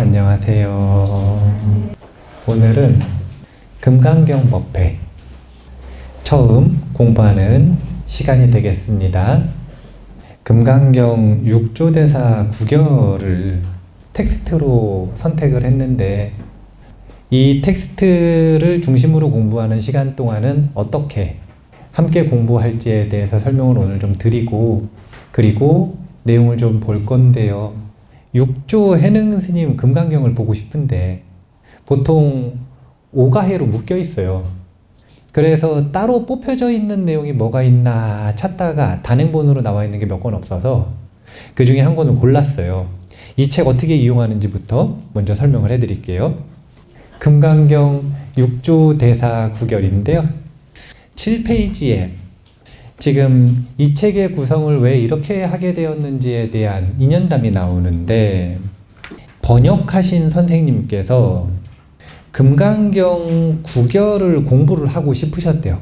안녕하세요. 오늘은 금강경 법회 처음 공부하는 시간이 되겠습니다. 금강경 6조대사 구결을 텍스트로 선택을 했는데 이 텍스트를 중심으로 공부하는 시간 동안은 어떻게 함께 공부할지에 대해서 설명을 오늘 좀 드리고 그리고 내용을 좀 볼 건데요. 6조 해능 스님 금강경을 보고 싶은데 보통 오가해로 묶여 있어요. 그래서 따로 뽑혀져 있는 내용이 뭐가 있나 찾다가 단행본으로 나와 있는 게 몇 권 없어서 그 중에 한 권을 골랐어요. 이 책 어떻게 이용하는지부터 먼저 설명을 해드릴게요. 금강경 6조 대사 구결인데요. 7페이지에 지금 이 책의 구성을 왜 이렇게 하게 되었는지에 대한 인연담이 나오는데 번역하신 선생님께서 금강경 구결을 공부를 하고 싶으셨대요.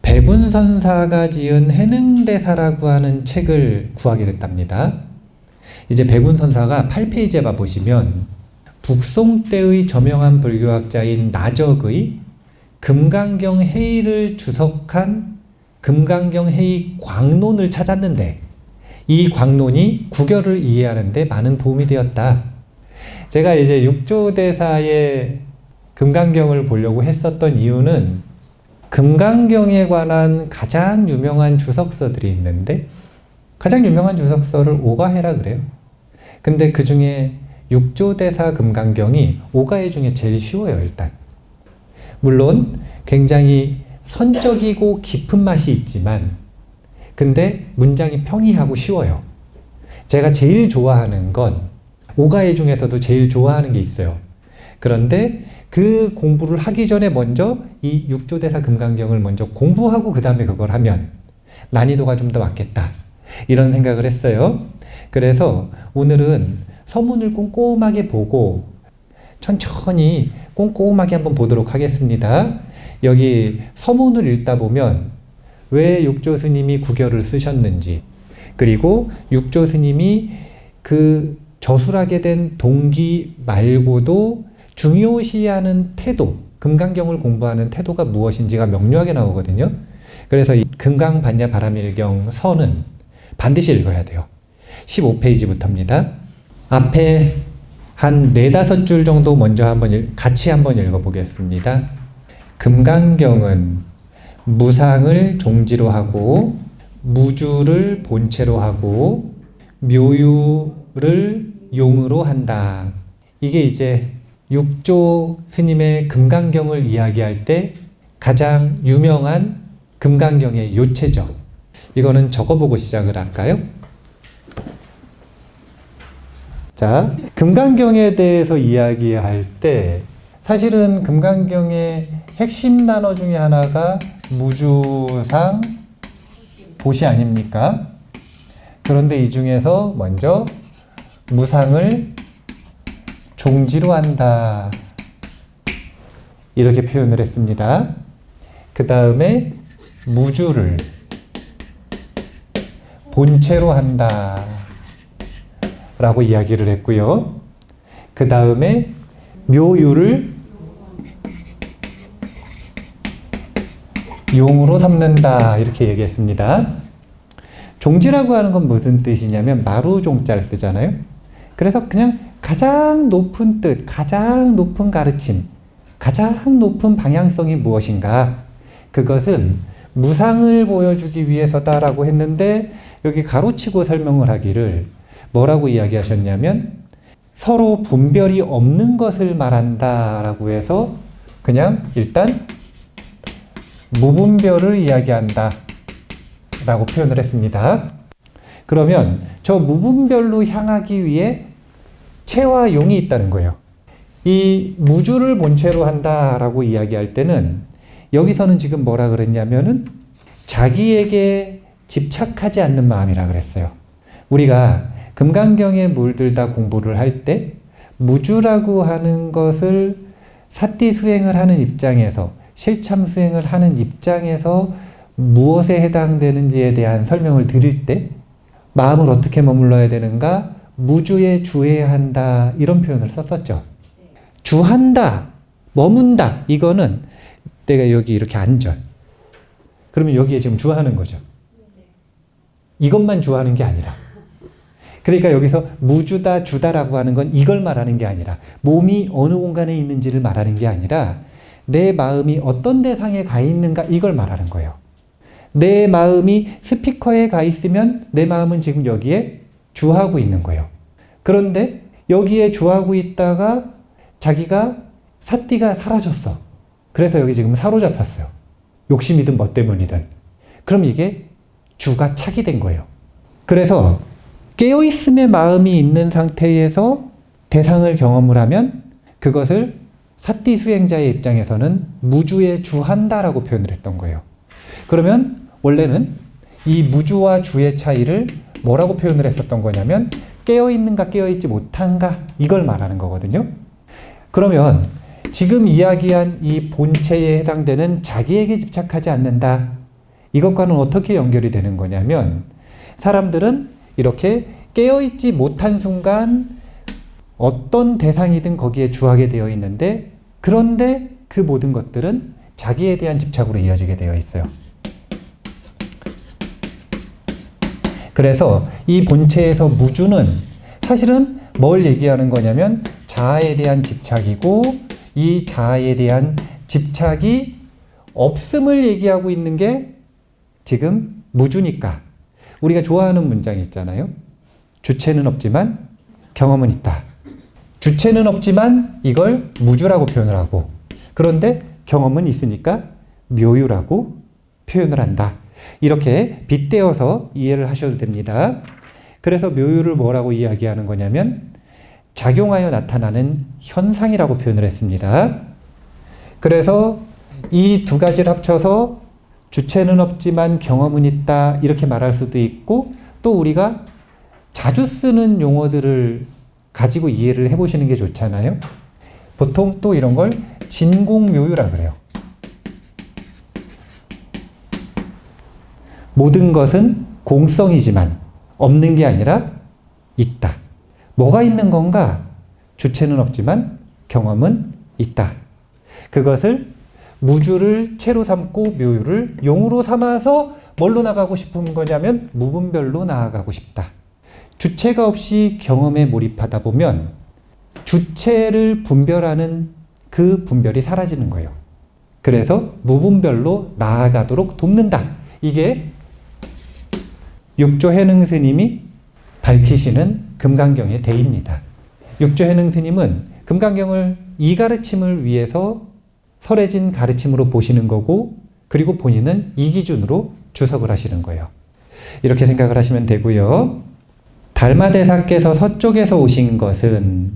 백운선사가 지은 해능대사라고 하는 책을 구하게 됐답니다. 이제 백운선사가 8페이지에 봐보시면 북송 때의 저명한 불교학자인 나적의 금강경 해의를 주석한 금강경 해의 광론을 찾았는데 이 광론이 구결을 이해하는 데 많은 도움이 되었다. 제가 이제 6조 대사의 금강경을 보려고 했었던 이유는 금강경에 관한 가장 유명한 주석서들이 있는데 가장 유명한 주석서를 오가해라 그래요. 근데 그 중에 6조 대사 금강경이 오가해 중에 제일 쉬워요. 일단 물론 굉장히 선적이고 깊은 맛이 있지만 근데 문장이 평이하고 쉬워요. 제가 제일 좋아하는 건 오가해 중에서도 제일 좋아하는 게 있어요. 그런데 그 공부를 하기 전에 먼저 이 6조 대사 금강경을 먼저 공부하고 그 다음에 그걸 하면 난이도가 좀 더 맞겠다 이런 생각을 했어요. 그래서 오늘은 서문을 꼼꼼하게 보고 천천히 꼼꼼하게 한번 보도록 하겠습니다. 여기 서문을 읽다 보면 왜 육조 스님이 구결을 쓰셨는지 그리고 육조 스님이 그 저술하게 된 동기 말고도 중요시하는 태도, 금강경을 공부하는 태도가 무엇인지가 명료하게 나오거든요. 그래서 이 금강반야바라밀경 서는 반드시 읽어야 돼요. 15페이지부터입니다. 앞에 한 4-5줄 정도 먼저 같이 한번 읽어보겠습니다. 금강경은 무상을 종지로 하고 무주를 본체로 하고 묘유를 용으로 한다. 이게 이제 6조 스님의 금강경을 이야기할 때 가장 유명한 금강경의 요체죠. 이거는 적어보고 시작을 할까요? 자, 금강경에 대해서 이야기할 때 사실은 금강경의 핵심 단어 중에 하나가 무주상 보시 아닙니까? 그런데 이 중에서 먼저 무상을 종지로 한다 이렇게 표현을 했습니다. 그 다음에 무주를 본체로 한다 라고 이야기를 했고요. 그 다음에 묘유를 용으로 삼는다 이렇게 얘기했습니다. 종지라고 하는 건 무슨 뜻이냐면 마루종자를 쓰잖아요. 그래서 그냥 가장 높은 뜻, 가장 높은 가르침, 가장 높은 방향성이 무엇인가 그것은 무상을 보여주기 위해서다라고 했는데 여기 가로치고 설명을 하기를 뭐라고 이야기하셨냐면 서로 분별이 없는 것을 말한다 라고 해서 그냥 일단 무분별을 이야기한다 라고 표현을 했습니다. 그러면 저 무분별로 향하기 위해 체와 용이 있다는 거예요. 이 무주를 본체로 한다 라고 이야기할 때는 여기서는 지금 뭐라 그랬냐면은 자기에게 집착하지 않는 마음이라 그랬어요. 우리가 금강경에 물들다 공부를 할 때 무주라고 하는 것을 사띠 수행을 하는 입장에서 실참 수행을 하는 입장에서 무엇에 해당되는지에 대한 설명을 드릴 때 마음을 어떻게 머물러야 되는가? 무주에 주해야 한다 이런 표현을 썼었죠. 주한다, 머문다 이거는 내가 여기 이렇게 앉아. 그러면 여기에 지금 주하는 거죠. 이것만 주하는 게 아니라. 그러니까 여기서 무주다, 주다라고 하는 건 이걸 말하는 게 아니라 몸이 어느 공간에 있는지를 말하는 게 아니라 내 마음이 어떤 대상에 가 있는가 이걸 말하는 거예요. 내 마음이 스피커에 가 있으면 내 마음은 지금 여기에 주하고 있는 거예요. 그런데 여기에 주하고 있다가 자기가 사띠가 사라졌어. 그래서 여기 지금 사로잡혔어요. 욕심이든 뭐 때문이든. 그럼 이게 주가 착이 된 거예요. 그래서 깨어있음의 마음이 있는 상태에서 대상을 경험을 하면 그것을 사띠 수행자의 입장에서는 무주에 주한다라고 표현을 했던 거예요. 그러면 원래는 이 무주와 주의 차이를 뭐라고 표현을 했었던 거냐면 깨어있는가 깨어있지 못한가 이걸 말하는 거거든요. 그러면 지금 이야기한 이 본체에 해당되는 자기에게 집착하지 않는다. 이것과는 어떻게 연결이 되는 거냐면 사람들은 이렇게 깨어있지 못한 순간 어떤 대상이든 거기에 주하게 되어 있는데 그런데 그 모든 것들은 자기에 대한 집착으로 이어지게 되어 있어요. 그래서 이 본체에서 무주는 사실은 뭘 얘기하는 거냐면 자아에 대한 집착이고 이 자아에 대한 집착이 없음을 얘기하고 있는 게 지금 무주니까 우리가 좋아하는 문장이 있잖아요. 주체는 없지만 경험은 있다. 주체는 없지만 이걸 무주라고 표현을 하고 그런데 경험은 있으니까 묘유라고 표현을 한다. 이렇게 빗대어서 이해를 하셔도 됩니다. 그래서 묘유를 뭐라고 이야기하는 거냐면 작용하여 나타나는 현상이라고 표현을 했습니다. 그래서 이 두 가지를 합쳐서 주체는 없지만 경험은 있다 이렇게 말할 수도 있고 또 우리가 자주 쓰는 용어들을 가지고 이해를 해보시는 게 좋잖아요. 보통 또 이런 걸 진공묘유라 그래요. 모든 것은 공성이지만 없는 게 아니라 있다. 뭐가 있는 건가? 주체는 없지만 경험은 있다. 그것을 무주를 체로 삼고 묘유를 용으로 삼아서 뭘로 나가고 싶은 거냐면 무분별로 나아가고 싶다. 주체가 없이 경험에 몰입하다 보면 주체를 분별하는 그 분별이 사라지는 거예요. 그래서 무분별로 나아가도록 돕는다. 이게 육조해능 스님이 밝히시는 금강경의 대입니다. 육조해능 스님은 금강경을 이 가르침을 위해서 설해진 가르침으로 보시는 거고 그리고 본인은 이 기준으로 주석을 하시는 거예요. 이렇게 생각을 하시면 되고요. 달마대사께서 서쪽에서 오신 것은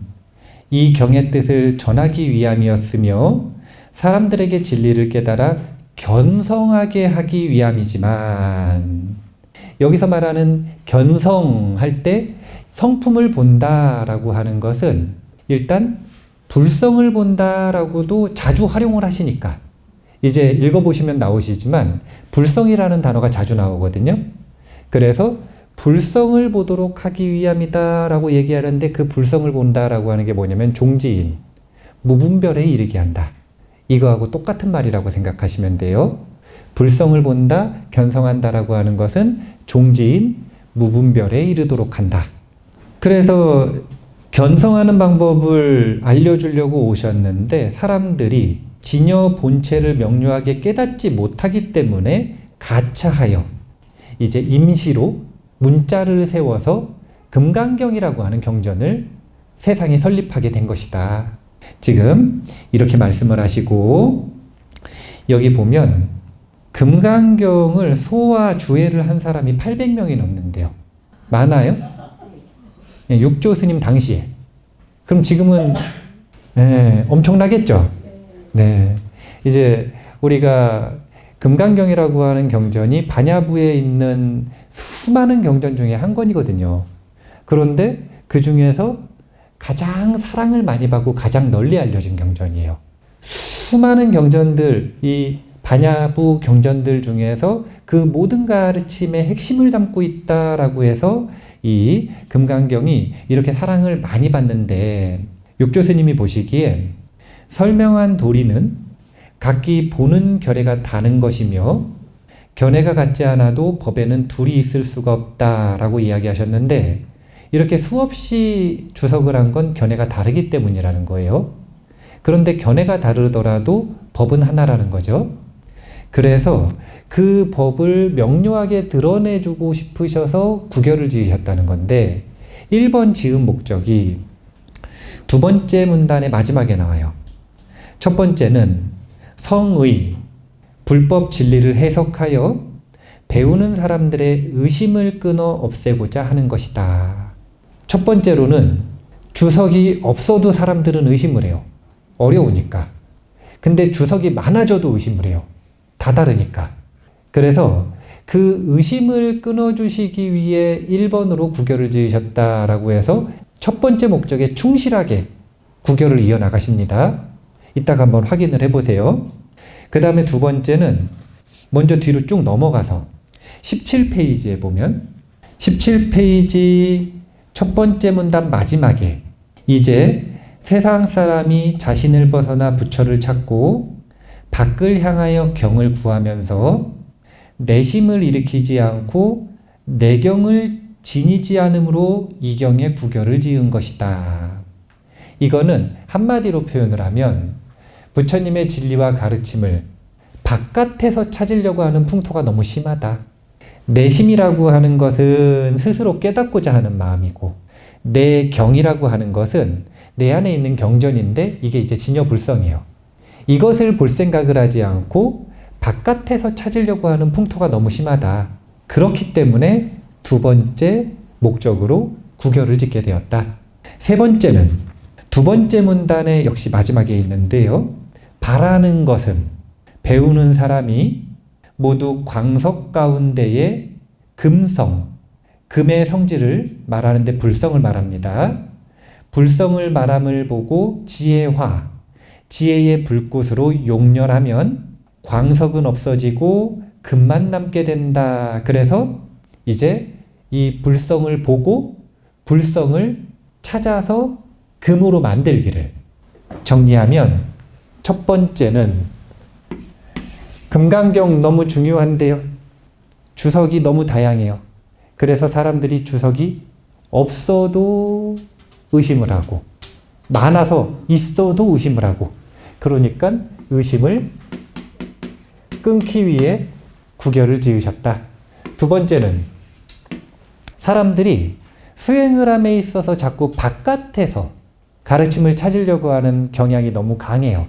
이 경의 뜻을 전하기 위함이었으며 사람들에게 진리를 깨달아 견성하게 하기 위함이지만 여기서 말하는 견성할 때 성품을 본다라고 하는 것은 일단 불성을 본다라고도 자주 활용을 하시니까 이제 읽어보시면 나오시지만 불성이라는 단어가 자주 나오거든요. 그래서 불성을 보도록 하기 위함이다 라고 얘기하는데 그 불성을 본다라고 하는 게 뭐냐면 종지인, 무분별에 이르게 한다. 이거하고 똑같은 말이라고 생각하시면 돼요. 불성을 본다, 견성한다라고 하는 것은 종지인, 무분별에 이르도록 한다. 그래서 견성하는 방법을 알려주려고 오셨는데 사람들이 진여 본체를 명료하게 깨닫지 못하기 때문에 가차하여 이제 임시로 문자를 세워서 금강경이라고 하는 경전을 세상에 설립하게 된 것이다. 지금 이렇게 말씀을 하시고 여기 보면 금강경을 소와 주해를 한 사람이 800명이 넘는데요. 많아요? 네, 육조 스님 당시에. 그럼 지금은 엄청나겠죠? 네. 이제 우리가 금강경이라고 하는 경전이 반야부에 있는 수많은 경전 중에 한 권이거든요. 그런데 그 중에서 가장 사랑을 많이 받고 가장 널리 알려진 경전이에요. 수많은 경전들, 이 반야부 경전들 중에서 그 모든 가르침의 핵심을 담고 있다라고 해서 이 금강경이 이렇게 사랑을 많이 받는데 육조스님이 보시기에 설명한 도리는 각기 보는 결례가 다른 것이며 견해가 같지 않아도 법에는 둘이 있을 수가 없다라고 이야기하셨는데 이렇게 수없이 주석을 한 건 견해가 다르기 때문이라는 거예요. 그런데 견해가 다르더라도 법은 하나라는 거죠. 그래서 그 법을 명료하게 드러내주고 싶으셔서 구결을 지으셨다는 건데 1번 지은 목적이 두 번째 문단의 마지막에 나와요. 첫 번째는 성의, 불법 진리를 해석하여 배우는 사람들의 의심을 끊어 없애고자 하는 것이다. 첫 번째로는 주석이 없어도 사람들은 의심을 해요. 어려우니까. 근데 주석이 많아져도 의심을 해요. 다 다르니까. 그래서 그 의심을 끊어주시기 위해 1번으로 구결을 지으셨다라고 해서 첫 번째 목적에 충실하게 구결을 이어나가십니다. 이따가 한번 확인을 해보세요. 그 다음에 두 번째는 먼저 뒤로 쭉 넘어가서 17페이지에 보면 17페이지 첫 번째 문단 마지막에 이제 세상 사람이 자신을 벗어나 부처를 찾고 밖을 향하여 경을 구하면서 내심을 일으키지 않고 내경을 지니지 않으므로 이 경에 구결을 지은 것이다. 이거는 한마디로 표현을 하면 부처님의 진리와 가르침을 바깥에서 찾으려고 하는 풍토가 너무 심하다. 내심이라고 하는 것은 스스로 깨닫고자 하는 마음이고 내경이라고 하는 것은 내 안에 있는 경전인데 이게 이제 진여불성이에요. 이것을 볼 생각을 하지 않고 바깥에서 찾으려고 하는 풍토가 너무 심하다. 그렇기 때문에 두 번째 목적으로 구결을 짓게 되었다. 세 번째는 두 번째 문단의 역시 마지막에 있는데요. 바라는 것은 배우는 사람이 모두 광석 가운데에 금성, 금의 성질을 말하는데 불성을 말합니다. 불성을 말함을 보고 지혜화, 지혜의 불꽃으로 용렬하면 광석은 없어지고 금만 남게 된다. 그래서 이제 이 불성을 보고 불성을 찾아서 금으로 만들기를 정리하면 첫 번째는 금강경 너무 중요한데요. 주석이 너무 다양해요. 그래서 사람들이 주석이 없어도 의심을 하고 많아서 있어도 의심을 하고 그러니까 의심을 끊기 위해 구결을 지으셨다. 두 번째는 사람들이 수행을 함에 있어서 자꾸 바깥에서 가르침을 찾으려고 하는 경향이 너무 강해요.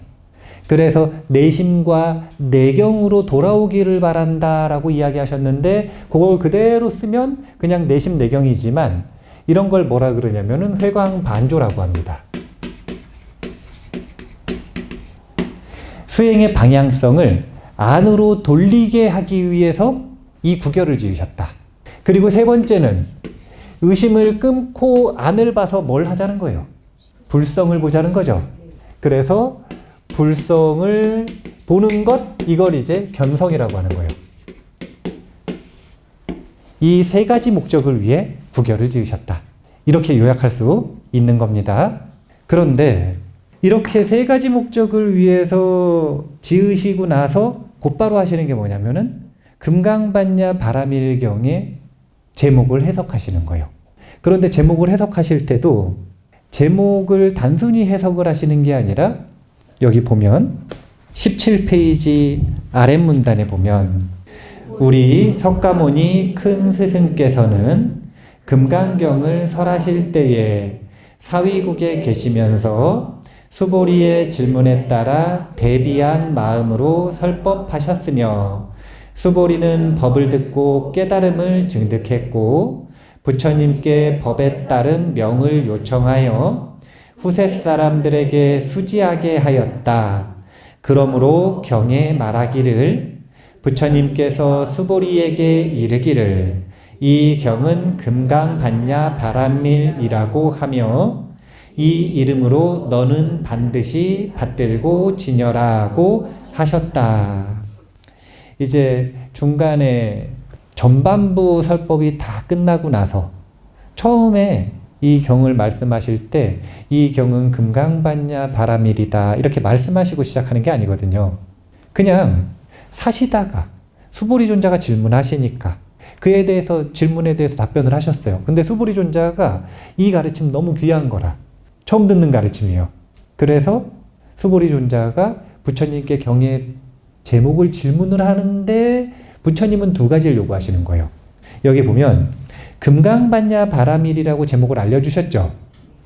그래서 내심과 내경으로 돌아오기를 바란다라고 이야기하셨는데 그걸 그대로 쓰면 그냥 내심 내경이지만 이런 걸 뭐라 그러냐면은 회광반조라고 합니다. 수행의 방향성을 안으로 돌리게 하기 위해서 이 구결을 지으셨다. 그리고 세 번째는 의심을 끊고 안을 봐서 뭘 하자는 거예요? 불성을 보자는 거죠. 그래서 불성을 보는 것, 이걸 이제 견성이라고 하는 거예요. 이 세 가지 목적을 위해 구결을 지으셨다. 이렇게 요약할 수 있는 겁니다. 그런데 이렇게 세 가지 목적을 위해서 지으시고 나서 곧바로 하시는 게 뭐냐면은 금강반야 바라밀경의 제목을 해석하시는 거예요. 그런데 제목을 해석하실 때도 제목을 단순히 해석을 하시는 게 아니라 여기 보면 17페이지 아랫문단에 보면 우리 석가모니 큰 스승께서는 금강경을 설하실 때에 사위국에 계시면서 수보리의 질문에 따라 대비한 마음으로 설법하셨으며 수보리는 법을 듣고 깨달음을 증득했고 부처님께 법에 따른 명을 요청하여 후세 사람들에게 수지하게 하였다. 그러므로 경에 말하기를 부처님께서 수보리에게 이르기를 이 경은 금강반야 바람밀이라고 하며 이 이름으로 너는 반드시 받들고 지녀라고 하셨다. 이제 중간에 전반부 설법이 다 끝나고 나서 처음에 이 경을 말씀하실 때 이 경은 금강반야 바라밀이다 이렇게 말씀하시고 시작하는 게 아니거든요. 그냥 사시다가 수보리존자가 질문하시니까 그에 대해서 질문에 대해서 답변을 하셨어요. 근데 수보리존자가 이 가르침 너무 귀한 거라 처음 듣는 가르침이에요. 그래서 수보리존자가 부처님께 경의 제목을 질문을 하는데 부처님은 두 가지를 요구하시는 거예요. 여기 보면 금강반야 바라밀이라고 제목을 알려주셨죠.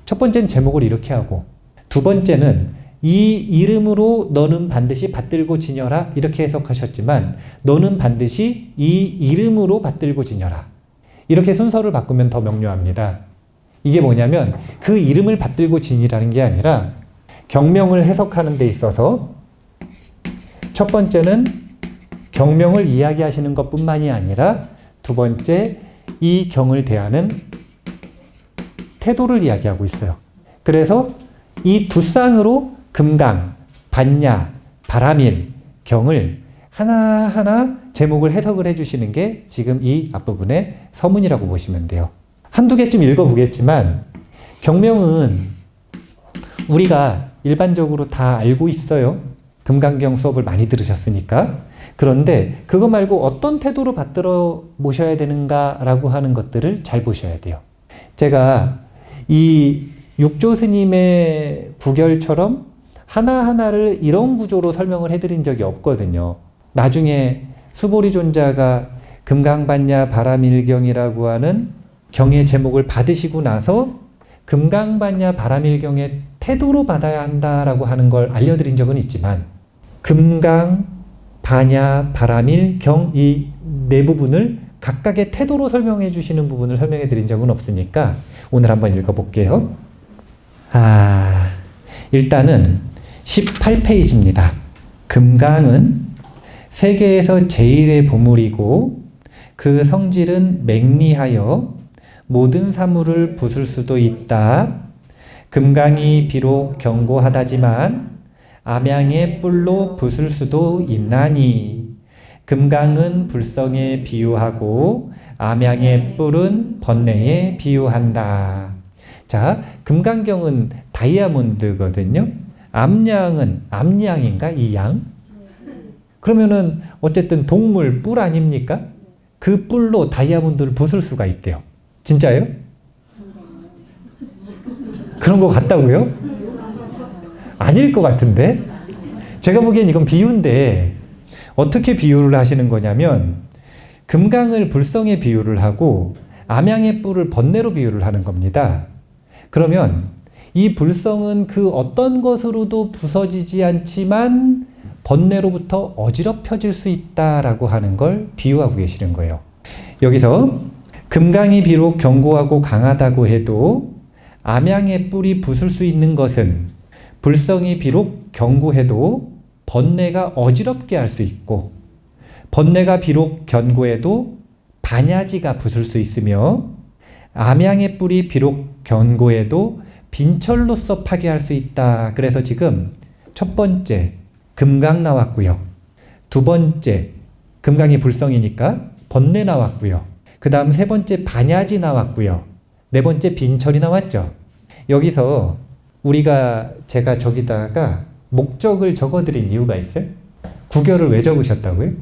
첫 번째는 제목을 이렇게 하고 두 번째는 이 이름으로 너는 반드시 받들고 지녀라 이렇게 해석하셨지만 너는 반드시 이 이름으로 받들고 지녀라 이렇게 순서를 바꾸면 더 명료합니다. 이게 뭐냐면 그 이름을 받들고 지니라는 게 아니라 경명을 해석하는 데 있어서 첫 번째는 경명을 이야기하시는 것뿐만이 아니라 두 번째 이 경을 대하는 태도를 이야기하고 있어요. 그래서 이 두 쌍으로 금강, 반야, 바라밀, 경을 하나하나 제목을 해석을 해주시는 게 지금 이 앞부분의 서문이라고 보시면 돼요. 한두 개쯤 읽어보겠지만 경명은 우리가 일반적으로 다 알고 있어요. 금강경 수업을 많이 들으셨으니까. 그런데 그거 말고 어떤 태도로 받들어 모셔야 되는가라고 하는 것들을 잘 보셔야 돼요. 제가 이 육조 스님의 구결처럼 하나하나를 이런 구조로 설명을 해드린 적이 없거든요. 나중에 수보리존자가 금강반야 바라밀경이라고 하는 경의 제목을 받으시고 나서 금강반야 바라밀경의 태도로 받아야 한다라고 하는 걸 알려드린 적은 있지만 금강, 반야, 바라밀, 경 이 네 부분을 각각의 태도로 설명해 주시는 부분을 설명해 드린 적은 없으니까 오늘 한번 읽어볼게요. 일단은 18페이지입니다. 금강은 세계에서 제일의 보물이고 그 성질은 맹리하여 모든 사물을 부술 수도 있다. 금강이 비록 견고하다지만 암양의 뿔로 부술 수도 있나니 금강은 불성에 비유하고 암양의 뿔은 번뇌에 비유한다. 자, 금강경은 다이아몬드거든요. 암양은 암양인가? 이 양? 그러면은 어쨌든 동물 뿔 아닙니까? 그 뿔로 다이아몬드를 부술 수가 있대요. 진짜예요? 그런 것 같다고요? 아닐 것 같은데? 제가 보기엔 이건 비유인데 어떻게 비유를 하시는 거냐면 금강을 불성에 비유를 하고 암양의 뿔을 번뇌로 비유를 하는 겁니다. 그러면 이 불성은 그 어떤 것으로도 부서지지 않지만 번뇌로부터 어지럽혀질 수 있다라고 하는 걸 비유하고 계시는 거예요. 여기서 금강이 비록 견고하고 강하다고 해도 암양의 뿔이 부술 수 있는 것은 불성이 비록 견고해도 번뇌가 어지럽게 할 수 있고 번뇌가 비록 견고해도 반야지가 부술 수 있으며 암양의 뿔이 비록 견고해도 빈철로서 파괴할 수 있다. 그래서 지금 첫 번째 금강 나왔고요. 두 번째 금강이 불성이니까 번뇌 나왔고요. 그 다음 세 번째 반야지 나왔고요. 네 번째 빈철이 나왔죠. 여기서 제가 저기다가 목적을 적어드린 이유가 있어요? 구결을 왜 적으셨다고요?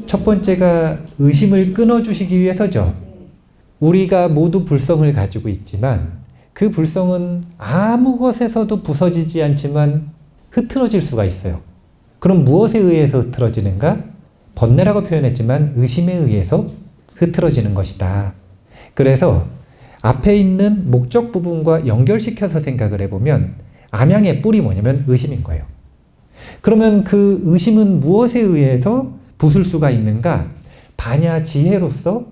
첫 번째가 의심을 끊어주시기 위해서죠. 우리가 모두 불성을 가지고 있지만 그 불성은 아무 것에서도 부서지지 않지만 흐트러질 수가 있어요. 그럼 무엇에 의해서 흐트러지는가? 번뇌라고 표현했지만 의심에 의해서 흐트러지는 것이다. 그래서 앞에 있는 목적 부분과 연결시켜서 생각을 해보면 암양의 뿔이 뭐냐면 의심인 거예요. 그러면 그 의심은 무엇에 의해서 부술 수가 있는가? 반야 지혜로서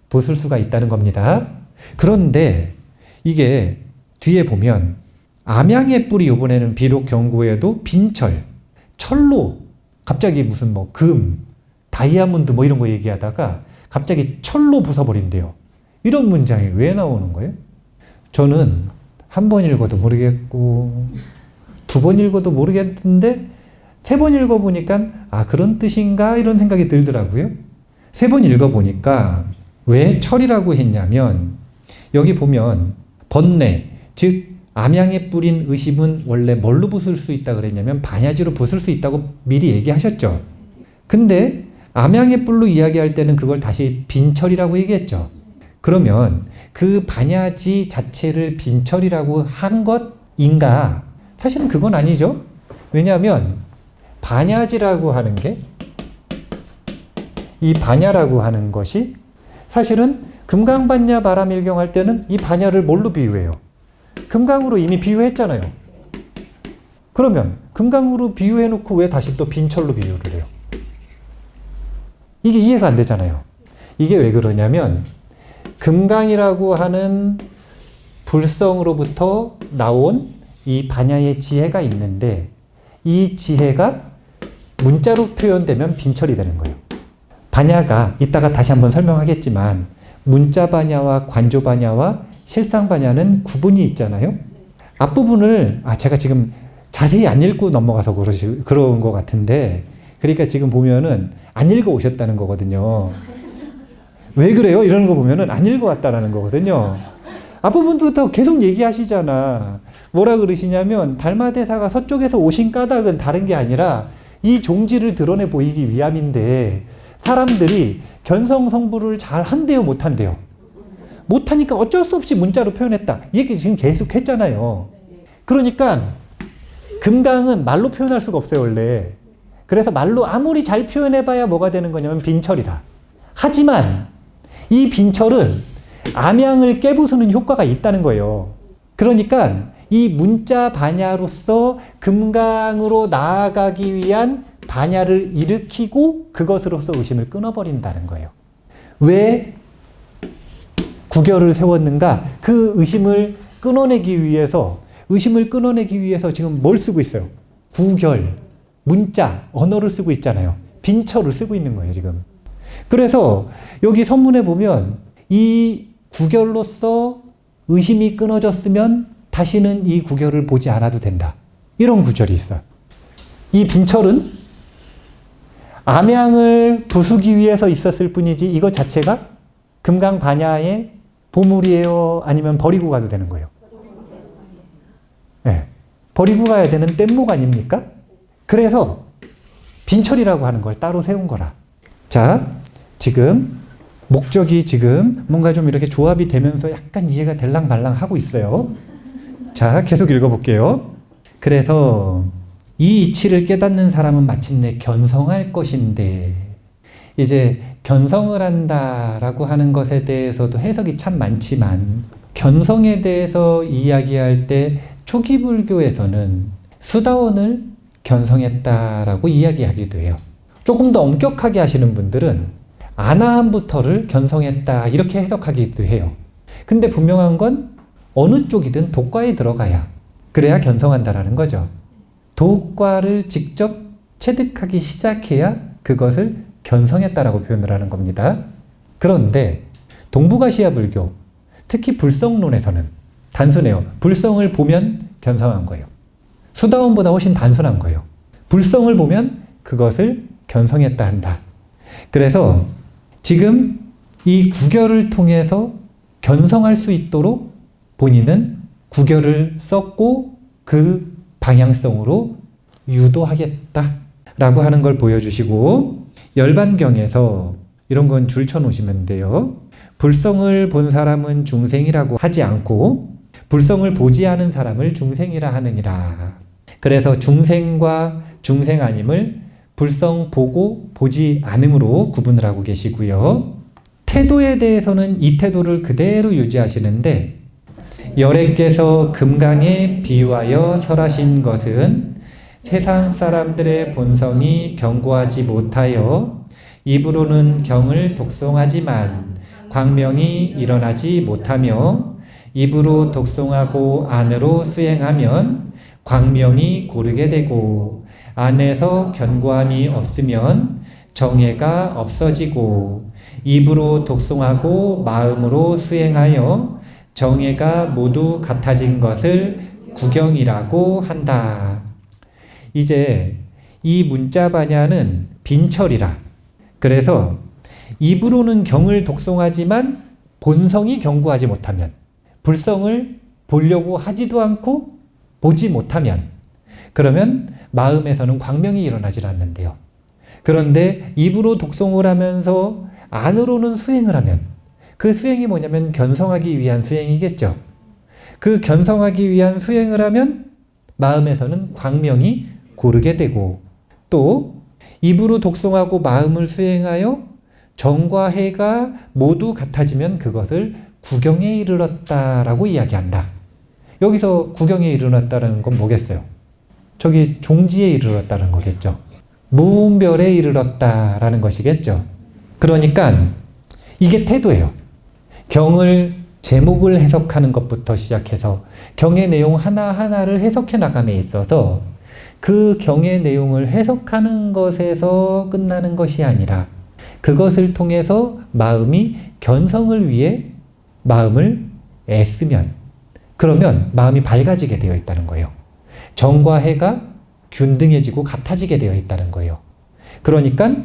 부술 수가 있다는 겁니다. 그런데 이게 뒤에 보면 암양의 뿔이 이번에는 비록 견고해도 빈철, 철로 갑자기 무슨 뭐 금, 다이아몬드 뭐 이런 거 얘기하다가 갑자기 철로 부숴버린대요. 이런 문장이 왜 나오는 거예요? 저는 한 번 읽어도 모르겠고 두 번 읽어도 모르겠는데 세 번 읽어보니까 그런 뜻인가 이런 생각이 들더라고요. 세 번 읽어보니까 왜 철이라고 했냐면 여기 보면 번뇌, 즉 암양에 뿌린 의심은 원래 뭘로 부술 수 있다 그랬냐면 반야지로 부술 수 있다고 미리 얘기하셨죠. 근데 암양의 뿔로 이야기할 때는 그걸 다시 빈철이라고 얘기했죠. 그러면 그 반야지 자체를 빈철이라고 한 것인가? 사실은 그건 아니죠. 왜냐하면 반야지라고 하는 게, 이 반야라고 하는 것이 사실은 금강반야 바람일경 할 때는 이 반야를 뭘로 비유해요? 금강으로 이미 비유했잖아요. 그러면 금강으로 비유해놓고 왜 다시 또 빈철로 비유를 해요? 이게 이해가 안 되잖아요. 이게 왜 그러냐면 금강이라고 하는 불성으로부터 나온 이 반야의 지혜가 있는데 이 지혜가 문자로 표현되면 빈철이 되는 거예요. 반야가 이따가 다시 한번 설명하겠지만 문자 반야와 관조 반야와 실상 반야는 구분이 있잖아요. 앞부분을 제가 지금 자세히 안 읽고 넘어가서 그런 것 같은데, 그러니까 지금 보면은 안 읽어 오셨다는 거거든요. 왜 그래요? 이러는 거 보면은 안 읽어 왔다라는 거거든요. 앞부분부터 계속 얘기하시잖아. 뭐라 그러시냐면 달마대사가 서쪽에서 오신 까닭은 다른 게 아니라 이 종지를 드러내 보이기 위함인데 사람들이 견성성불을 잘 한대요, 못 한대요? 못하니까 어쩔 수 없이 문자로 표현했다. 이 얘기 지금 계속 했잖아요. 그러니까 금강은 말로 표현할 수가 없어요, 원래. 그래서 말로 아무리 잘 표현해봐야 뭐가 되는 거냐면 빈철이라. 하지만 이 빈철은 암양을 깨부수는 효과가 있다는 거예요. 그러니까 이 문자 반야로서 금강으로 나아가기 위한 반야를 일으키고 그것으로서 의심을 끊어버린다는 거예요. 왜 구결을 세웠는가? 그 의심을 끊어내기 위해서 지금 뭘 쓰고 있어요? 구결, 문자, 언어를 쓰고 있잖아요. 빈철을 쓰고 있는 거예요, 지금. 그래서 여기 선문에 보면 이 구결로서 의심이 끊어졌으면 다시는 이 구결을 보지 않아도 된다. 이런 구절이 있어요. 이 빈철은 암양을 부수기 위해서 있었을 뿐이지 이것 자체가 금강 반야의 보물이에요? 아니면 버리고 가도 되는 거예요? 네. 버리고 가야 되는 뗏목 아닙니까? 그래서 빈철이라고 하는 걸 따로 세운 거라. 자, 지금 목적이 지금 뭔가 좀 이렇게 조합이 되면서 약간 이해가 될랑말랑 하고 있어요. 자, 계속 읽어볼게요. 그래서 이 이치를 깨닫는 사람은 마침내 견성할 것인데, 이제 견성을 한다라고 하는 것에 대해서도 해석이 참 많지만 견성에 대해서 이야기할 때 초기 불교에서는 수다원을 견성했다라고 이야기하기도 해요. 조금 더 엄격하게 하시는 분들은 아나함부터를 견성했다 이렇게 해석하기도 해요. 근데 분명한 건 어느 쪽이든 독과에 들어가야 그래야 견성한다라는 거죠. 독과를 직접 체득하기 시작해야 그것을 견성했다라고 표현을 하는 겁니다. 그런데 동북아시아 불교, 특히 불성론에서는 단순해요. 불성을 보면 견성한 거예요. 수다원보다 훨씬 단순한 거예요. 불성을 보면 그것을 견성했다 한다. 그래서 지금 이 구결을 통해서 견성할 수 있도록 본인은 구결을 썼고 그 방향성으로 유도하겠다라고 하는 걸 보여주시고, 열반경에서 이런 건 줄쳐 놓으시면 돼요. 불성을 본 사람은 중생이라고 하지 않고 불성을 보지 않은 사람을 중생이라 하느니라. 그래서 중생과 중생 아님을 불성 보고 보지 않음으로 구분을 하고 계시고요. 태도에 대해서는 이 태도를 그대로 유지하시는데, 열애께서 금강에 비유하여 설하신 것은 세상 사람들의 본성이 견고하지 못하여 입으로는 경을 독송하지만 광명이 일어나지 못하며, 입으로 독송하고 안으로 수행하면 광명이 고르게 되고, 안에서 견고함이 없으면 정예가 없어지고, 입으로 독송하고 마음으로 수행하여 정예가 모두 같아진 것을 구경이라고 한다. 이제 이 문자 반야는 빈철이라. 그래서 입으로는 경을 독송하지만 본성이 견고하지 못하면, 불성을 보려고 하지도 않고 보지 못하면, 그러면 마음에서는 광명이 일어나질 않는데요. 그런데 입으로 독송을 하면서 안으로는 수행을 하면, 그 수행이 뭐냐면 견성하기 위한 수행이겠죠. 그 견성하기 위한 수행을 하면 마음에서는 광명이 고르게 되고, 또 입으로 독송하고 마음을 수행하여 정과 해가 모두 같아지면 그것을 구경에 이르렀다라고 이야기한다. 여기서 구경에 이르렀다는 건 뭐겠어요? 저기 종지에 이르렀다는 거겠죠. 무분별에 이르렀다라는 것이겠죠. 그러니까 이게 태도예요. 경을 제목을 해석하는 것부터 시작해서 경의 내용 하나하나를 해석해 나감에 있어서 그 경의 내용을 해석하는 것에서 끝나는 것이 아니라 그것을 통해서 마음이 견성을 위해 마음을 애쓰면, 그러면 마음이 밝아지게 되어 있다는 거예요. 정과 해가 균등해지고 같아지게 되어 있다는 거예요. 그러니까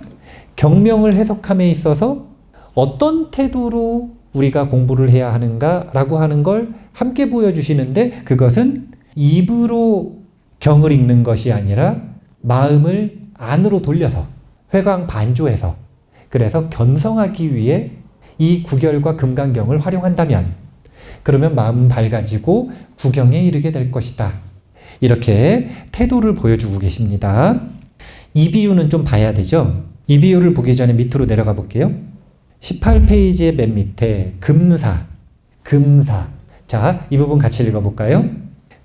경명을 해석함에 있어서 어떤 태도로 우리가 공부를 해야 하는가라고 하는 걸 함께 보여주시는데, 그것은 입으로 경을 읽는 것이 아니라 마음을 안으로 돌려서 회광반조해서, 그래서 견성하기 위해 이 구결과 금강경을 활용한다면, 그러면 마음은 밝아지고 구경에 이르게 될 것이다. 이렇게 태도를 보여주고 계십니다. 이 비유는 좀 봐야 되죠. 이 비유를 보기 전에 밑으로 내려가 볼게요. 18페이지의 맨 밑에 금사. 자, 이 부분 같이 읽어볼까요?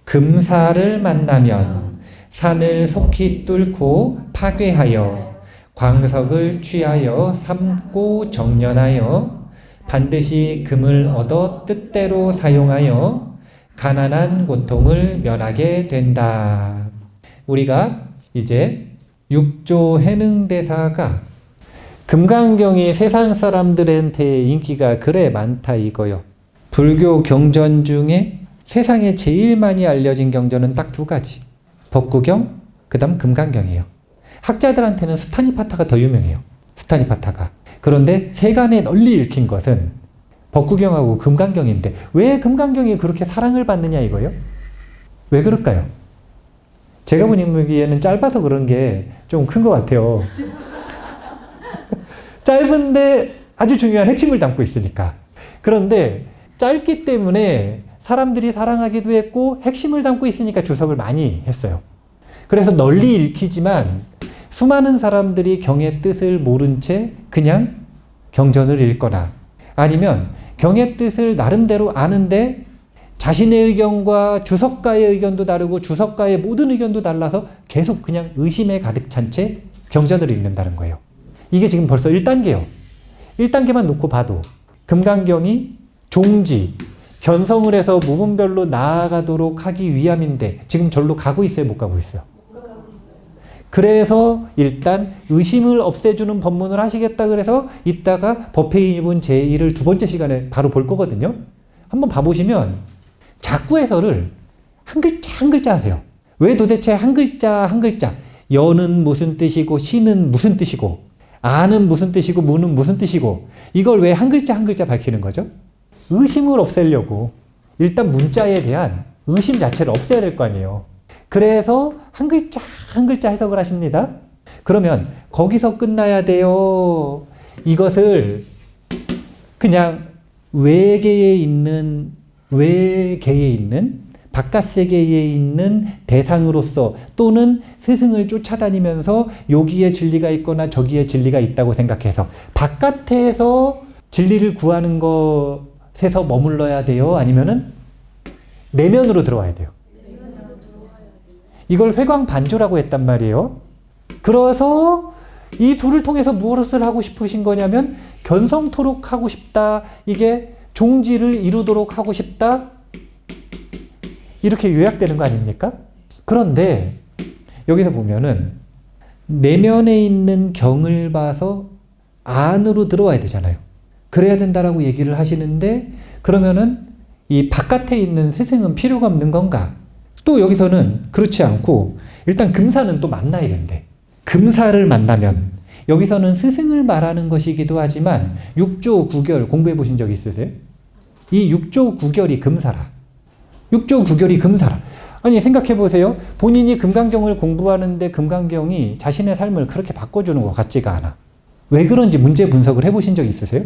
금사를 만나면 산을 속히 뚫고 파괴하여 광석을 취하여 삼고 정련하여 반드시 금을 얻어 뜻대로 사용하여 가난한 고통을 면하게 된다. 우리가 이제 육조 해능대사가 금강경이 세상 사람들한테 인기가 그래 많다 이거요. 불교 경전 중에 세상에 제일 많이 알려진 경전은 딱 두 가지. 법구경, 그 다음 금강경이에요. 학자들한테는 수타니파타가 더 유명해요. 수타니파타가. 그런데 세간에 널리 읽힌 것은 법구경하고 금강경인데 왜 금강경이 그렇게 사랑을 받느냐 이거요? 왜 그럴까요? 제가 보기에는 짧아서 그런 게 좀 큰 것 같아요. 짧은데 아주 중요한 핵심을 담고 있으니까. 그런데 짧기 때문에 사람들이 사랑하기도 했고 핵심을 담고 있으니까 주석을 많이 했어요. 그래서 널리 읽히지만 수많은 사람들이 경의 뜻을 모른 채 그냥 경전을 읽거나, 아니면 경의 뜻을 나름대로 아는데 자신의 의견과 주석가의 의견도 다르고 주석가의 모든 의견도 달라서 계속 그냥 의심에 가득 찬 채 경전을 읽는다는 거예요. 이게 지금 벌써 1단계예요. 1단계만 놓고 봐도 금강경이 종지, 견성을 해서 무분별로 나아가도록 하기 위함인데 지금 절로 가고 있어요? 못 가고 있어요? 그래서 일단 의심을 없애주는 법문을 하시겠다 그래서 이따가 법회의문 제1을 두 번째 시간에 바로 볼 거거든요. 한번 봐보시면 자꾸 해설을 한 글자 한 글자 하세요. 왜 도대체 한 글자 한 글자, 여는 무슨 뜻이고 시는 무슨 뜻이고 아는 무슨 뜻이고 무는 무슨 뜻이고, 이걸 왜 한 글자 한 글자 밝히는 거죠? 의심을 없애려고. 일단 문자에 대한 의심 자체를 없애야 될 거 아니에요. 그래서 한 글자 한 글자 해석을 하십니다. 그러면 거기서 끝나야 돼요. 이것을 그냥 외계에 있는 바깥 세계에 있는 대상으로서 또는 스승을 쫓아다니면서 여기에 진리가 있거나 저기에 진리가 있다고 생각해서 바깥에서 진리를 구하는 것에서 머물러야 돼요? 아니면은 내면으로 들어와야 돼요? 이걸 회광반조라고 했단 말이에요. 그래서 이 둘을 통해서 무엇을 하고 싶으신 거냐면 견성토록 하고 싶다. 이게 종지를 이루도록 하고 싶다. 이렇게 요약되는 거 아닙니까? 그런데 여기서 보면은 내면에 있는 경을 봐서 안으로 들어와야 되잖아요. 그래야 된다라고 얘기를 하시는데, 그러면은 이 바깥에 있는 스승은 필요가 없는 건가? 또 여기서는 그렇지 않고 일단 금사는 또 만나야 된대. 금사를 만나면 여기서는 스승을 말하는 것이기도 하지만 육조 구결 공부해 보신 적 있으세요? 이 육조 구결이 금사라. 육조 구결이 금사라. 아니 생각해 보세요. 본인이 금강경을 공부하는데 금강경이 자신의 삶을 그렇게 바꿔주는 것 같지가 않아. 왜 그런지 문제 분석을 해보신 적 있으세요?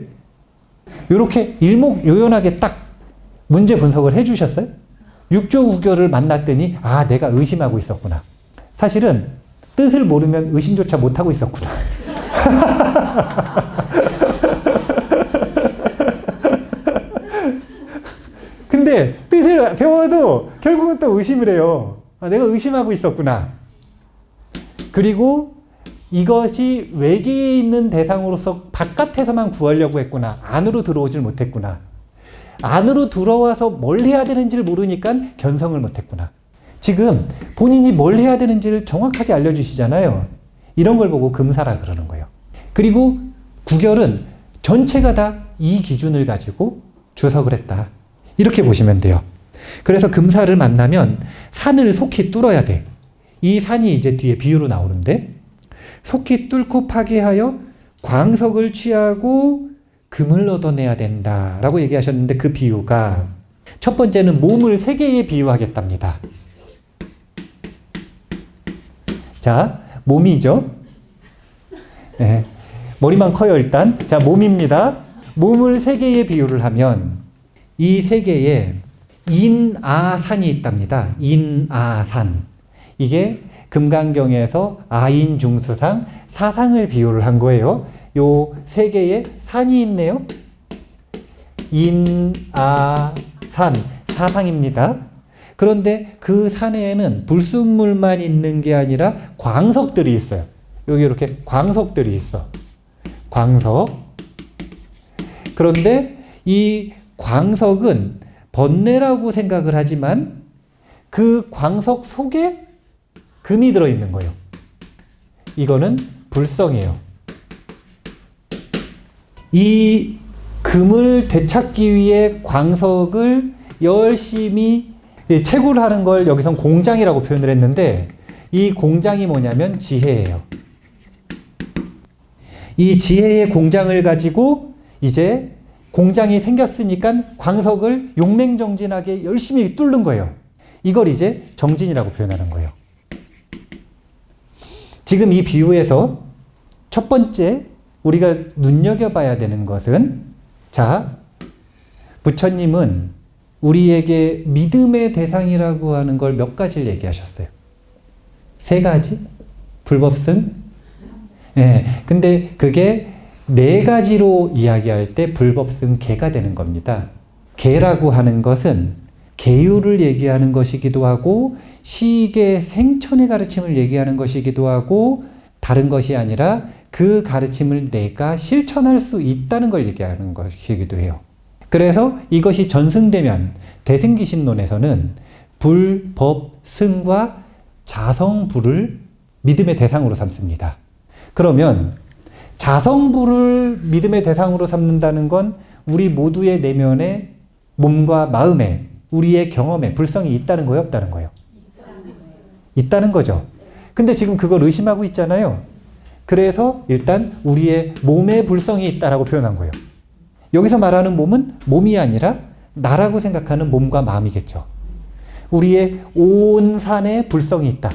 이렇게 일목요연하게 딱 문제 분석을 해주셨어요? 육조구결을 만났더니 아 내가 의심하고 있었구나. 사실은 뜻을 모르면 의심조차 못하고 있었구나. 근데 뜻을 배워도 결국은 또 의심을 해요. 아, 내가 의심하고 있었구나. 그리고 이것이 외계에 있는 대상으로서 바깥에서만 구하려고 했구나. 안으로 들어오질 못했구나. 안으로 들어와서 뭘 해야 되는지를 모르니까 견성을 못했구나. 지금 본인이 뭘 해야 되는지를 정확하게 알려주시잖아요. 이런 걸 보고 금사라 그러는 거예요. 그리고 구결은 전체가 다 이 기준을 가지고 주석을 했다. 이렇게 보시면 돼요. 그래서 금사를 만나면 산을 속히 뚫어야 돼. 이 산이 이제 뒤에 비유로 나오는데 속히 뚫고 파괴하여 광석을 취하고 금을 얻어내야 된다라고 얘기하셨는데 그 비유가 첫 번째는 몸을 세 개에 비유하겠답니다. 자, 몸이죠. 네. 머리만 커요 일단. 자, 몸입니다. 몸을 세 개에 비유를 하면 이 세 개에 인아산이 있답니다. 인아산. 이게 금강경에서 아인중수상 사상을 비유를 한 거예요. 요 세 개의 산이 있네요. 인아산 사상입니다. 그런데 그 산에는 불순물만 있는 게 아니라 광석들이 있어요. 여기 이렇게 광석들이 있어. 광석. 그런데 이 광석은 번뇌라고 생각을 하지만 그 광석 속에 금이 들어있는 거예요. 이거는 불성이에요. 이 금을 되찾기 위해 광석을 열심히 채굴하는 걸 여기선 공장이라고 표현을 했는데 이 공장이 뭐냐면 지혜예요. 이 지혜의 공장을 가지고 이제 공장이 생겼으니까 광석을 용맹정진하게 열심히 뚫는 거예요. 이걸 이제 정진이라고 표현하는 거예요. 지금 이 비유에서 첫 번째 우리가 눈여겨봐야 되는 것은 자, 부처님은 우리에게 믿음의 대상이라고 하는 걸 몇 가지를 얘기하셨어요. 세 가지? 불법승? 네, 근데 그게 네 가지로 이야기할 때 불법승 개가 되는 겁니다. 개라고 하는 것은 계율을 얘기하는 것이기도 하고 시계 생천의 가르침을 얘기하는 것이기도 하고 다른 것이 아니라 그 가르침을 내가 실천할 수 있다는 걸 얘기하는 것이기도 해요. 그래서 이것이 전승되면 대승기신론에서는 불, 법, 승과 자성불을 믿음의 대상으로 삼습니다. 그러면 자성불을 믿음의 대상으로 삼는다는 건 우리 모두의 내면에 몸과 마음에 우리의 경험에 불성이 있다는 거예요, 없다는 거예요? 있다는 거죠. 근데 지금 그걸 의심하고 있잖아요. 그래서 일단 우리의 몸에 불성이 있다라고 표현한 거예요. 여기서 말하는 몸은 몸이 아니라 나라고 생각하는 몸과 마음이겠죠. 우리의 온 산에 불성이 있다.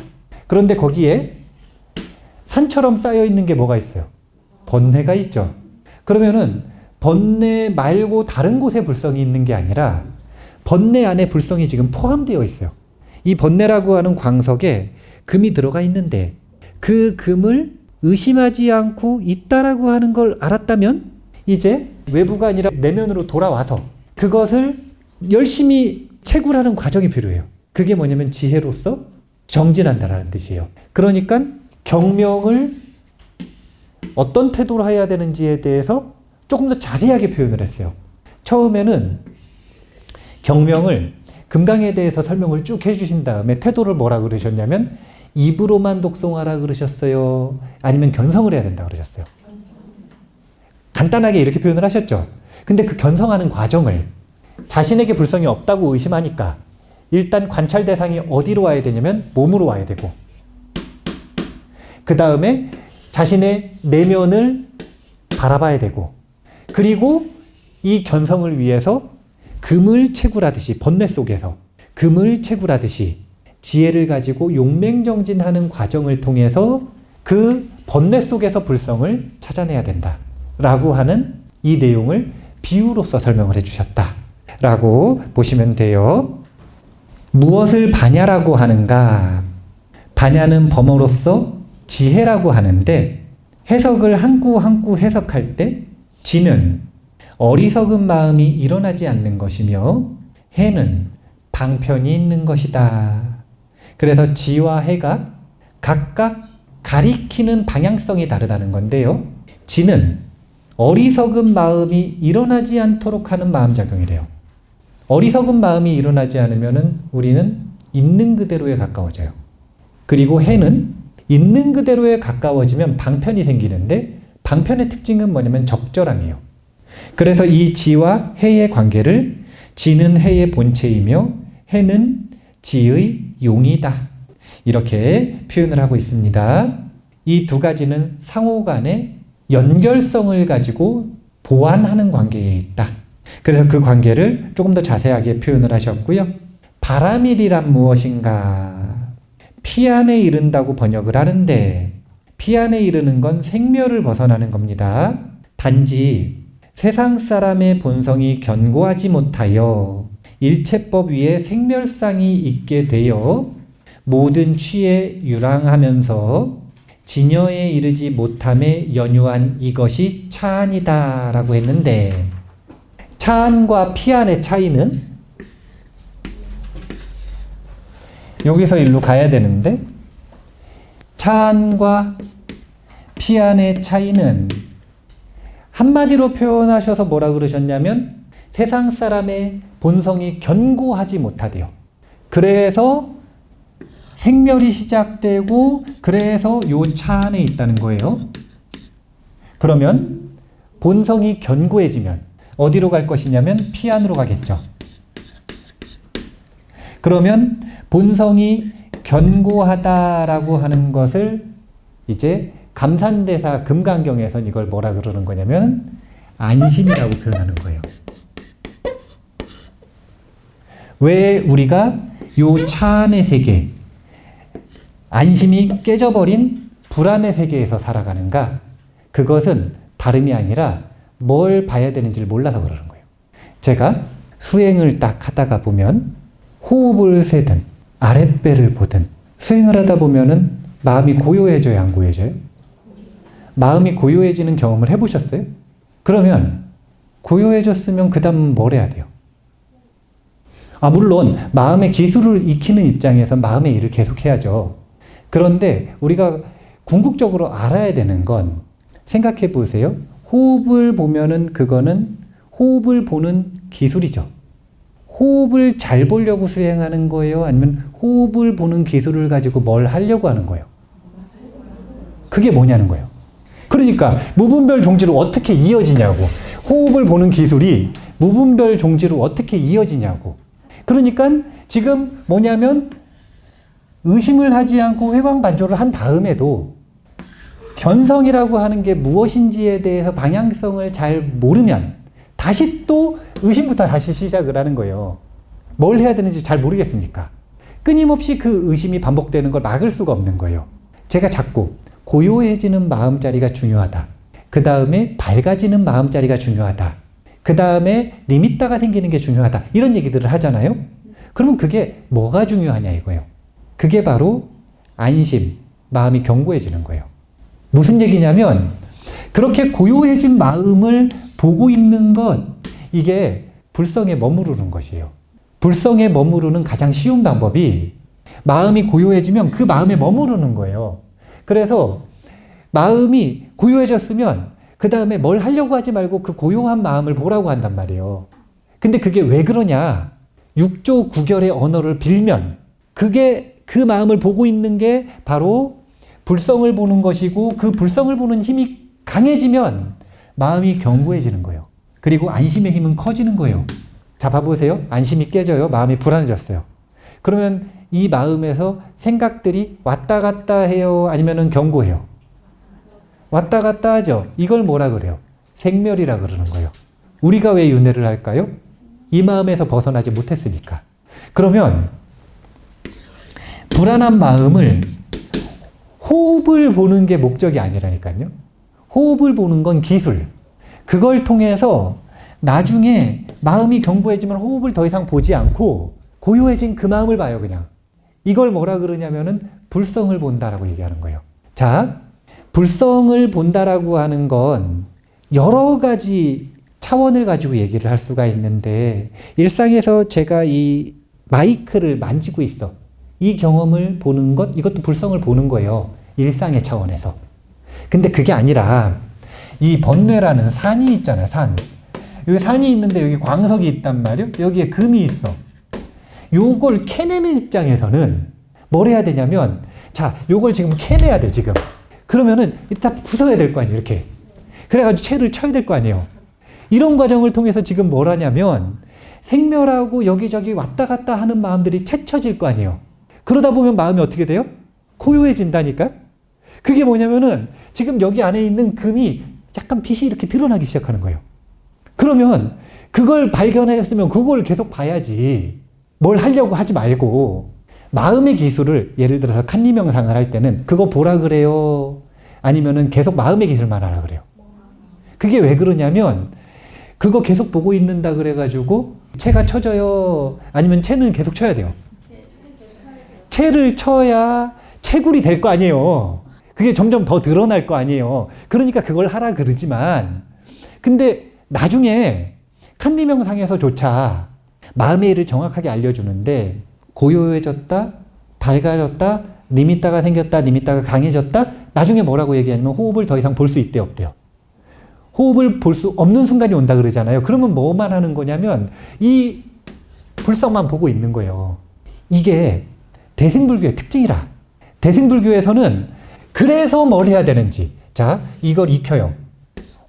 그런데 거기에 산처럼 쌓여 있는 게 뭐가 있어요? 번뇌가 있죠. 그러면은 번뇌 말고 다른 곳에 불성이 있는 게 아니라 번뇌 안에 불성이 지금 포함되어 있어요. 이 번뇌라고 하는 광석에 금이 들어가 있는데 그 금을 의심하지 않고 있다라고 하는 걸 알았다면 이제 외부가 아니라 내면으로 돌아와서 그것을 열심히 채굴하는 과정이 필요해요. 그게 뭐냐면 지혜로서 정진한다라는 뜻이에요. 그러니까 경명을 어떤 태도로 해야 되는지에 대해서 조금 더 자세하게 표현을 했어요. 처음에는 경명을 금강에 대해서 설명을 쭉 해주신 다음에 태도를 뭐라 그러셨냐면 입으로만 독송하라 그러셨어요? 아니면 견성을 해야 된다 그러셨어요? 간단하게 이렇게 표현을 하셨죠. 근데 그 견성하는 과정을 자신에게 불성이 없다고 의심하니까 일단 관찰 대상이 어디로 와야 되냐면 몸으로 와야 되고 그 다음에 자신의 내면을 바라봐야 되고, 그리고 이 견성을 위해서 금을 채굴하듯이, 번뇌 속에서 금을 채굴하듯이 지혜를 가지고 용맹정진하는 과정을 통해서 그 번뇌 속에서 불성을 찾아내야 된다 라고 하는 이 내용을 비유로서 설명을 해주셨다 라고 보시면 돼요. 무엇을 반야라고 하는가? 반야는 범어로서 지혜라고 하는데, 해석을 한 구 한 구 해석할 때 지는 어리석은 마음이 일어나지 않는 것이며 해는 방편이 있는 것이다. 그래서 지와 해가 각각 가리키는 방향성이 다르다는 건데요. 지는 어리석은 마음이 일어나지 않도록 하는 마음작용이래요. 어리석은 마음이 일어나지 않으면 우리는 있는 그대로에 가까워져요. 그리고 해는 있는 그대로에 가까워지면 방편이 생기는데, 방편의 특징은 뭐냐면 적절함이에요. 그래서 이 지와 해의 관계를 지는 해의 본체이며 해는 지의 용이다, 이렇게 표현을 하고 있습니다. 이 두 가지는 상호 간의 연결성을 가지고 보완하는 관계에 있다. 그래서 그 관계를 조금 더 자세하게 표현을 하셨고요. 바라밀이란 무엇인가? 피안에 이른다고 번역을 하는데, 피안에 이르는 건 생멸을 벗어나는 겁니다. 단지 세상 사람의 본성이 견고하지 못하여 일체법 위에 생멸상이 있게 되어 모든 취에 유랑하면서 진여에 이르지 못함에 연유한 이것이 차안이다 라고 했는데, 차안과 피안의 차이는 여기서 일로 가야 되는데, 차안과 피안의 차이는 한마디로 표현하셔서 뭐라 그러셨냐면, 세상 사람의 본성이 견고하지 못하대요. 그래서 생멸이 시작되고, 그래서 요 차 안에 있다는 거예요. 그러면 본성이 견고해지면 어디로 갈 것이냐면 피안으로 가겠죠. 그러면 본성이 견고하다라고 하는 것을 이제 감산대사 금강경에선 이걸 뭐라 그러는 거냐면 안심이라고 표현하는 거예요. 왜 우리가 요 차 안의 세계, 안심이 깨져버린 불안의 세계에서 살아가는가? 그것은 다름이 아니라 뭘 봐야 되는지를 몰라서 그러는 거예요. 제가 수행을 딱 하다가 보면 호흡을 세든 아랫배를 보든 수행을 하다 보면은 마음이 고요해져요, 안 고요해져요? 마음이 고요해지는 경험을 해보셨어요? 그러면 고요해졌으면 그 다음 뭘 해야 돼요? 물론 마음의 기술을 익히는 입장에서 마음의 일을 계속해야죠. 그런데 우리가 궁극적으로 알아야 되는 건, 생각해 보세요. 호흡을 보면은 그거는 호흡을 보는 기술이죠. 호흡을 잘 보려고 수행하는 거예요? 아니면 호흡을 보는 기술을 가지고 뭘 하려고 하는 거예요? 그게 뭐냐는 거예요. 그러니까 무분별 종지로 어떻게 이어지냐고. 호흡을 보는 기술이 무분별 종지로 어떻게 이어지냐고. 그러니까 지금 뭐냐면 의심을 하지 않고 회광반조를 한 다음에도 견성이라고 하는 게 무엇인지에 대해서 방향성을 잘 모르면 다시 또 의심부터 다시 시작을 하는 거예요. 뭘 해야 되는지 잘 모르겠으니까. 끊임없이 그 의심이 반복되는 걸 막을 수가 없는 거예요. 제가 자꾸 고요해지는 마음자리가 중요하다. 그 다음에 밝아지는 마음자리가 중요하다. 그 다음에 리미따가 생기는 게 중요하다. 이런 얘기들을 하잖아요. 그러면 그게 뭐가 중요하냐 이거예요. 그게 바로 안심, 마음이 견고해지는 거예요. 무슨 얘기냐면 그렇게 고요해진 마음을 보고 있는 것, 이게 불성에 머무르는 것이에요. 불성에 머무르는 가장 쉬운 방법이 마음이 고요해지면 그 마음에 머무르는 거예요. 그래서 마음이 고요해졌으면 그 다음에 뭘 하려고 하지 말고 그 고요한 마음을 보라고 한단 말이에요. 근데 그게 왜 그러냐? 6조 9결의 언어를 빌면 그게 그 마음을 보고 있는 게 바로 불성을 보는 것이고, 그 불성을 보는 힘이 강해지면 마음이 견고해지는 거예요. 그리고 안심의 힘은 커지는 거예요. 자, 봐보세요. 안심이 깨져요. 마음이 불안해졌어요. 그러면 이 마음에서 생각들이 왔다 갔다 해요? 아니면은 견고해요? 왔다 갔다 하죠. 이걸 뭐라 그래요? 생멸이라 그러는 거예요. 우리가 왜 윤회를 할까요? 이 마음에서 벗어나지 못했으니까. 그러면 불안한 마음을 호흡을 보는 게 목적이 아니라니까요. 호흡을 보는 건 기술. 그걸 통해서 나중에 마음이 견고해지면 호흡을 더 이상 보지 않고 고요해진 그 마음을 봐요, 그냥. 이걸 뭐라 그러냐면은 불성을 본다라고 얘기하는 거예요. 자, 불성을 본다라고 하는 건 여러 가지 차원을 가지고 얘기를 할 수가 있는데, 일상에서 제가 이 마이크를 만지고 있어. 이 경험을 보는 것, 이것도 불성을 보는 거예요. 일상의 차원에서. 근데 그게 아니라 이 번뇌라는 산이 있잖아요, 산. 여기 산이 있는데 여기 광석이 있단 말이에요. 여기에 금이 있어. 요걸 캐내는 입장에서는 뭘 해야 되냐면, 자, 요걸 지금 캐내야 돼, 지금. 그러면은 일단 부숴야 될 거 아니에요, 이렇게. 그래가지고 채를 쳐야 될 거 아니에요. 이런 과정을 통해서 지금 뭘 하냐면, 생멸하고 여기저기 왔다 갔다 하는 마음들이 채쳐질 거 아니에요. 그러다 보면 마음이 어떻게 돼요? 고요해진다니까? 그게 뭐냐면은, 지금 여기 안에 있는 금이 약간 빛이 이렇게 드러나기 시작하는 거예요. 그러면 그걸 발견했으면 그걸 계속 봐야지. 뭘 하려고 하지 말고, 마음의 기술을, 예를 들어서 칸리 명상을 할 때는 그거 보라 그래요? 아니면은 계속 마음의 기술만 하라 그래요? 그게 왜 그러냐면, 그거 계속 보고 있는다 그래가지고 채가 쳐져요? 아니면 채는 계속 쳐야 돼요? 채를 쳐야 채굴이 될 거 아니에요. 그게 점점 더 드러날 거 아니에요. 그러니까 그걸 하라 그러지만, 근데 나중에 칸리 명상에서조차 마음의 일을 정확하게 알려주는데, 고요해졌다, 밝아졌다, 니미따가 생겼다, 니미따가 강해졌다, 나중에 뭐라고 얘기하냐면 호흡을 더 이상 볼 수 있대, 없대요. 호흡을 볼 수 없는 순간이 온다 그러잖아요. 그러면 뭐만 하는 거냐면 이 불성만 보고 있는 거예요. 이게 대승불교의 특징이라. 대승불교에서는 그래서 뭘 해야 되는지, 자, 이걸 익혀요.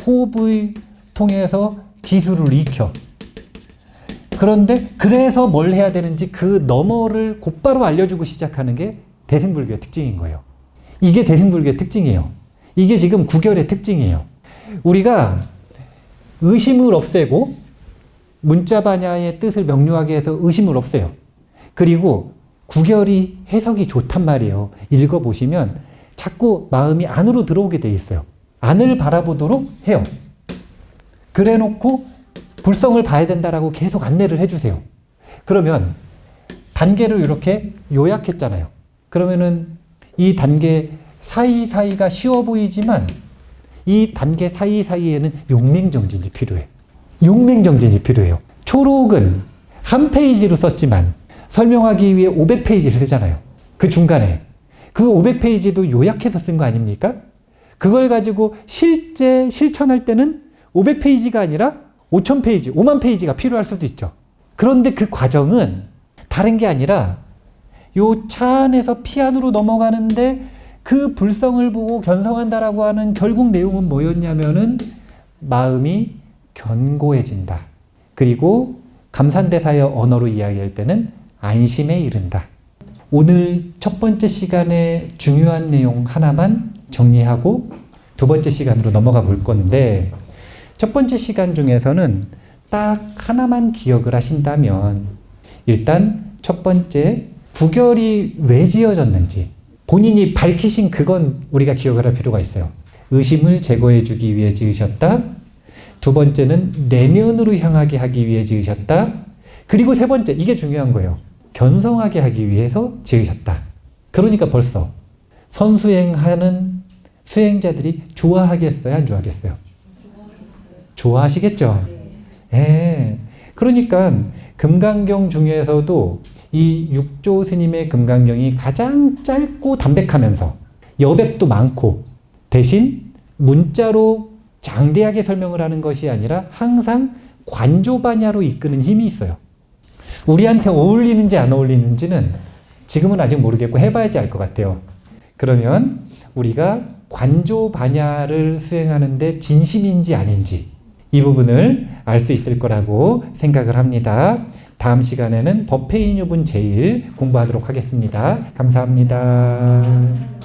호흡을 통해서 기술을 익혀. 그런데 그래서 뭘 해야 되는지 그 너머를 곧바로 알려주고 시작하는 게 대승불교의 특징인 거예요. 이게 대승불교의 특징이에요. 이게 지금 구결의 특징이에요. 우리가 의심을 없애고 문자반야의 뜻을 명료하게 해서 의심을 없애요. 그리고 구결이 해석이 좋단 말이에요. 읽어보시면 자꾸 마음이 안으로 들어오게 돼 있어요. 안을 바라보도록 해요. 그래 놓고 불성을 봐야 된다라고 계속 안내를 해주세요. 그러면 단계를 이렇게 요약했잖아요. 그러면은 이 단계 사이사이가 쉬워 보이지만 이 단계 사이사이에는 용맹정진이 필요해. 용맹정진이 필요해요. 초록은 한 페이지로 썼지만 설명하기 위해 500페이지를 쓰잖아요. 그 중간에. 그 500페이지도 요약해서 쓴 거 아닙니까? 그걸 가지고 실제 실천할 때는 500페이지가 아니라 5000페이지, 5만 페이지가 필요할 수도 있죠. 그런데 그 과정은 다른 게 아니라 요 차 안에서 피 안으로 넘어가는데 그 불성을 보고 견성한다라고 하는 결국 내용은 뭐였냐면은 마음이 견고해진다. 그리고 감산대사의 언어로 이야기할 때는 안심에 이른다. 오늘 첫 번째 시간에 중요한 내용 하나만 정리하고 두 번째 시간으로 넘어가 볼 건데, 첫 번째 시간 중에서는 딱 하나만 기억을 하신다면, 일단 첫 번째 구결이 왜 지어졌는지 본인이 밝히신 그건 우리가 기억을 할 필요가 있어요. 의심을 제거해 주기 위해 지으셨다. 두 번째는 내면으로 향하게 하기 위해 지으셨다. 그리고 세 번째, 이게 중요한 거예요. 견성하게 하기 위해서 지으셨다. 그러니까 벌써 선수행하는 수행자들이 좋아하겠어요? 안 좋아하겠어요? 좋아하시겠죠? 예. 그러니까 금강경 중에서도 이 육조 스님의 금강경이 가장 짧고 담백하면서 여백도 많고, 대신 문자로 장대하게 설명을 하는 것이 아니라 항상 관조반야로 이끄는 힘이 있어요. 우리한테 어울리는지 안 어울리는지는 지금은 아직 모르겠고 해봐야지 알 것 같아요. 그러면 우리가 관조반야를 수행하는데 진심인지 아닌지 이 부분을 알 수 있을 거라고 생각을 합니다. 다음 시간에는 법회인유분 제1 공부하도록 하겠습니다. 감사합니다.